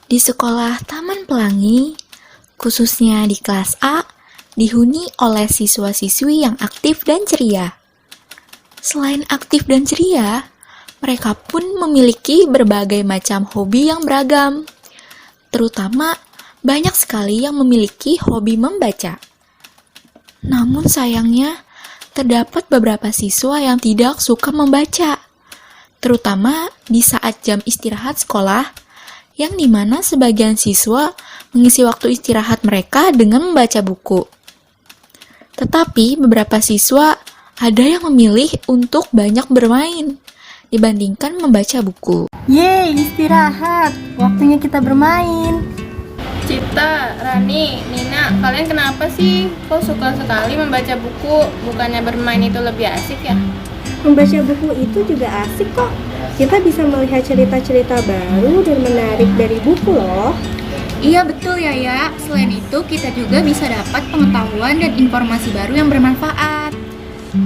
Di sekolah Taman Pelangi, khususnya di kelas A, dihuni oleh siswa-siswi yang aktif dan ceria. Selain aktif dan ceria, mereka pun memiliki berbagai macam hobi yang beragam. Terutama, banyak sekali yang memiliki hobi membaca. Namun sayangnya, terdapat beberapa siswa yang tidak suka membaca, terutama di saat jam istirahat sekolah, yang dimana sebagian siswa mengisi waktu istirahat mereka dengan membaca buku. Tetapi beberapa siswa ada yang memilih untuk banyak bermain dibandingkan membaca buku. Yeay, istirahat. Waktunya kita bermain. Cita, Rani, Nina, kalian kenapa sih? Kok suka sekali membaca buku? Bukannya bermain itu lebih asik ya? Membaca buku itu juga asik kok. Kita bisa melihat cerita-cerita baru dan menarik dari buku loh. Iya betul ya. Selain itu kita juga bisa dapat pengetahuan dan informasi baru yang bermanfaat.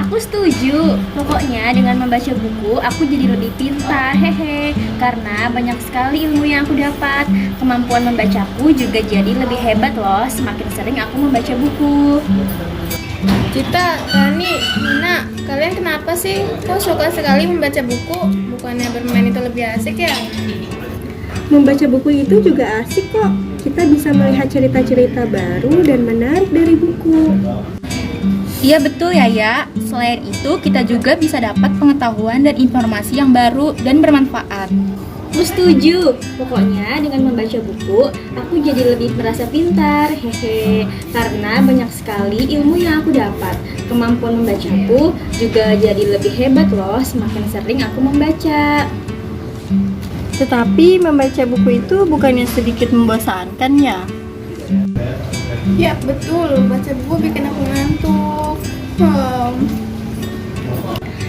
Aku setuju. Pokoknya dengan membaca buku aku jadi lebih pintar, hehe. Karena banyak sekali ilmu yang aku dapat. Kemampuan membacaku juga jadi lebih hebat loh semakin sering aku membaca buku. Cita, Rani, Nina, kalian kenapa sih? Kok suka sekali membaca buku? Bukannya bermain itu lebih asik ya? Membaca buku itu juga asik kok. Kita bisa melihat cerita-cerita baru dan menarik dari buku. Iya betul ya. Selain itu kita juga bisa dapat pengetahuan dan informasi yang baru dan bermanfaat. Aku setuju. Pokoknya dengan membaca buku aku jadi lebih merasa pintar, hehe. Karena banyak sekali ilmu yang aku dapat. Kemampuan membacaku juga jadi lebih hebat loh semakin sering aku membaca. Tetapi membaca buku itu bukannya sedikit membosankan ya? Ya betul, baca buku bikin aku ngantuk.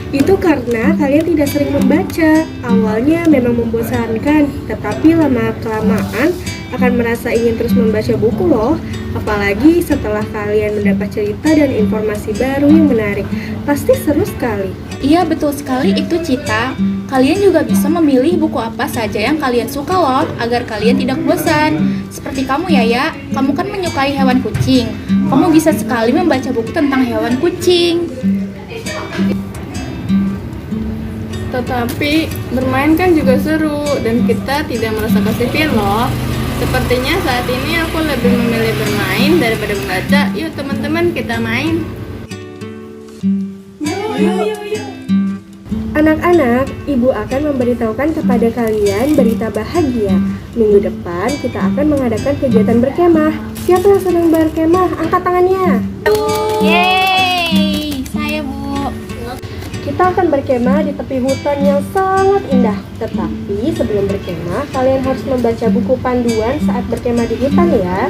Itu karena kalian tidak sering membaca. Awalnya memang membosankan, tetapi lama-kelamaan akan merasa ingin terus membaca buku loh. Apalagi setelah kalian mendapat cerita dan informasi baru yang menarik. Pasti seru sekali. Iya betul sekali itu Cita. Kalian juga bisa memilih buku apa saja yang kalian suka loh, agar kalian tidak bosan. Seperti kamu ya, kamu kan menyukai hewan kucing. Kamu bisa sekali membaca buku tentang hewan kucing. Tetapi bermain kan juga seru dan kita tidak merasa kesepian loh. Sepertinya saat ini aku lebih memilih bermain daripada membaca. Yuk teman-teman kita main. Yuk. Anak-anak, ibu akan memberitahukan kepada kalian berita bahagia. Minggu depan kita akan mengadakan kegiatan berkemah. Siapa yang sedang berkemah? Angkat tangannya. Yeay, saya Bu. Kita akan berkemah di tepi hutan yang sangat indah. Tetapi sebelum berkemah, kalian harus membaca buku panduan saat berkemah di hutan ya.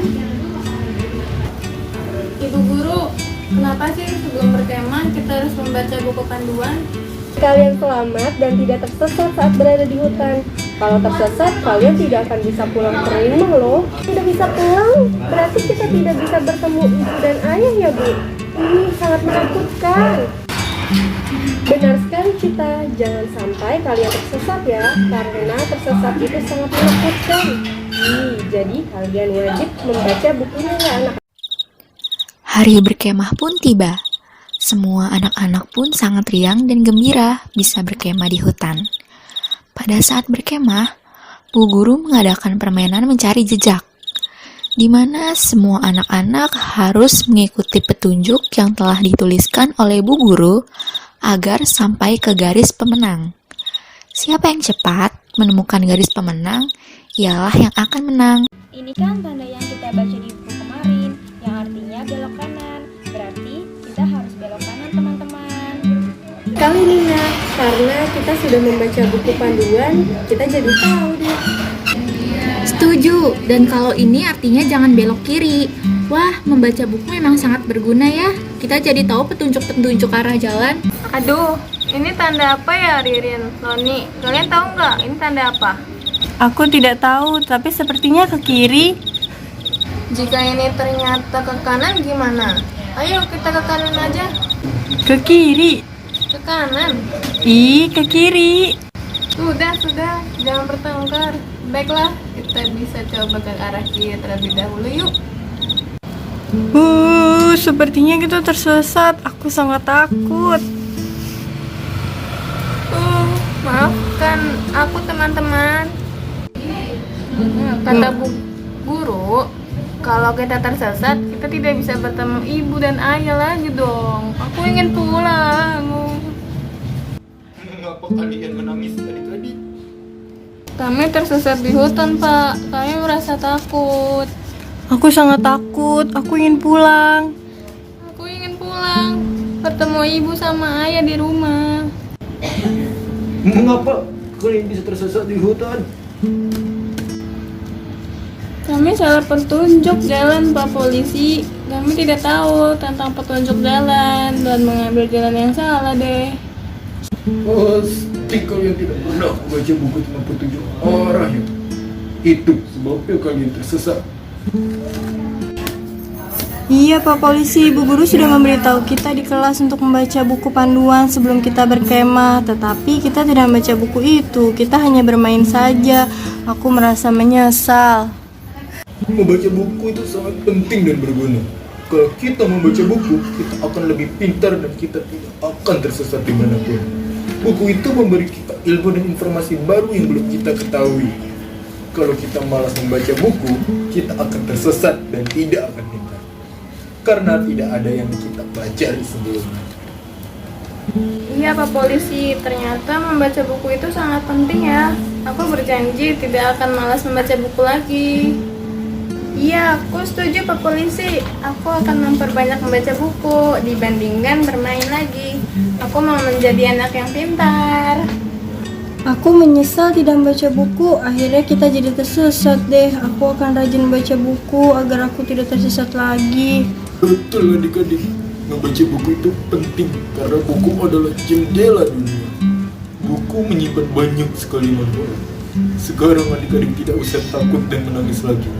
Ibu guru, kenapa sih sebelum berkemah kita harus membaca buku panduan? Kalian selamat dan tidak tersesat saat berada di hutan. Kalau tersesat, kalian tidak akan bisa pulang ke rumah loh. Tidak bisa pulang, berarti kita tidak bisa bertemu ibu dan ayah ya Bu. Ini sangat menakutkan. Benar sekali Cita, jangan sampai kalian tersesat ya. Karena tersesat itu sangat menakutkan. Jadi kalian wajib membaca bukunya ya anak. Hari berkemah pun tiba. Semua anak-anak pun sangat riang dan gembira bisa berkemah di hutan. Pada saat berkemah, Bu Guru mengadakan permainan mencari jejak, di mana semua anak-anak harus mengikuti petunjuk yang telah dituliskan oleh Bu Guru agar sampai ke garis pemenang. Siapa yang cepat menemukan garis pemenang, ialah yang akan menang. Ini kan tanda yang kita baca di buku kemarin, yang artinya belok kanan. Berarti kita harus belok kanan teman-teman. Kali Nina, karena kita sudah membaca buku panduan, kita jadi tahu deh. Setuju, dan kalau ini artinya jangan belok kiri. Wah, membaca buku memang sangat berguna ya. Kita jadi tahu petunjuk-petunjuk arah jalan. Aduh, ini tanda apa ya Ririn, Loni? Kalian tahu nggak ini tanda apa? Aku tidak tahu, tapi sepertinya ke kiri. Jika ini ternyata ke kanan gimana? Ayo kita ke kanan aja. Ke kiri. Ke kanan. Ke kiri. Sudah, jangan bertengkar. Baiklah, kita bisa coba ke arah kiri terlebih dahulu yuk. Sepertinya kita tersesat. Aku sangat takut. Maafkan aku teman-teman. Kata guru, kalau kita tersesat, kita tidak bisa bertemu ibu dan ayah lagi dong. Aku ingin pulang. Mengapa kalian menangis adik-adik? Kami tersesat di hutan, Pak. Kami merasa takut. Aku sangat takut. Aku ingin pulang. Aku ingin pulang, bertemu ibu sama ayah di rumah. Mengapa kalian bisa tersesat di hutan? Kami salah petunjuk jalan, Pak Polisi. Kami tidak tahu tentang petunjuk jalan dan mengambil jalan yang salah deh. Pasti kalian tidak pernah membaca buku tentang petunjuk arah ya. Itu sebabnya kalian tersesat. Iya Pak Polisi, Bu Guru sudah memberitahu kita di kelas untuk membaca buku panduan sebelum kita berkemah. Tetapi kita tidak membaca buku itu, kita hanya bermain saja. Aku merasa menyesal. Membaca buku itu sangat penting dan berguna. Kalau kita membaca buku, kita akan lebih pintar dan kita tidak akan tersesat dimanapun. Buku itu memberi kita ilmu dan informasi baru yang belum kita ketahui. Kalau kita malas membaca buku, kita akan tersesat dan tidak akan pintar. Karena tidak ada yang kita pelajari sebelumnya. Iya, Pak Polisi, ternyata membaca buku itu sangat penting ya. Aku berjanji tidak akan malas membaca buku lagi. Iya, aku setuju Pak Polisi. Aku akan memperbanyak membaca buku dibandingkan bermain lagi. Aku mau menjadi anak yang pintar. Aku menyesal tidak membaca buku, akhirnya kita jadi tersesat deh. Aku akan rajin membaca buku agar aku tidak tersesat lagi. Betul adik-adik, membaca buku itu penting karena buku adalah jendela dunia. Buku menyimpan banyak sekali manfaat. Sekarang adik-adik tidak usah takut dan menangis lagi.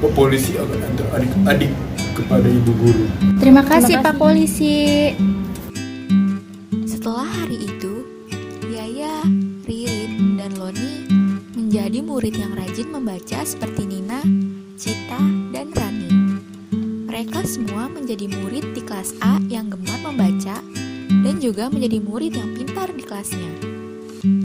Pak Polisi akan antar adik-adik kepada ibu guru. Terima kasih Pak Polisi. Setelah hari itu, Yaya, Ririn, dan Loni menjadi murid yang rajin membaca seperti Nina, Cita, dan Rani. Mereka semua menjadi murid di kelas A yang gemar membaca dan juga menjadi murid yang pintar di kelasnya.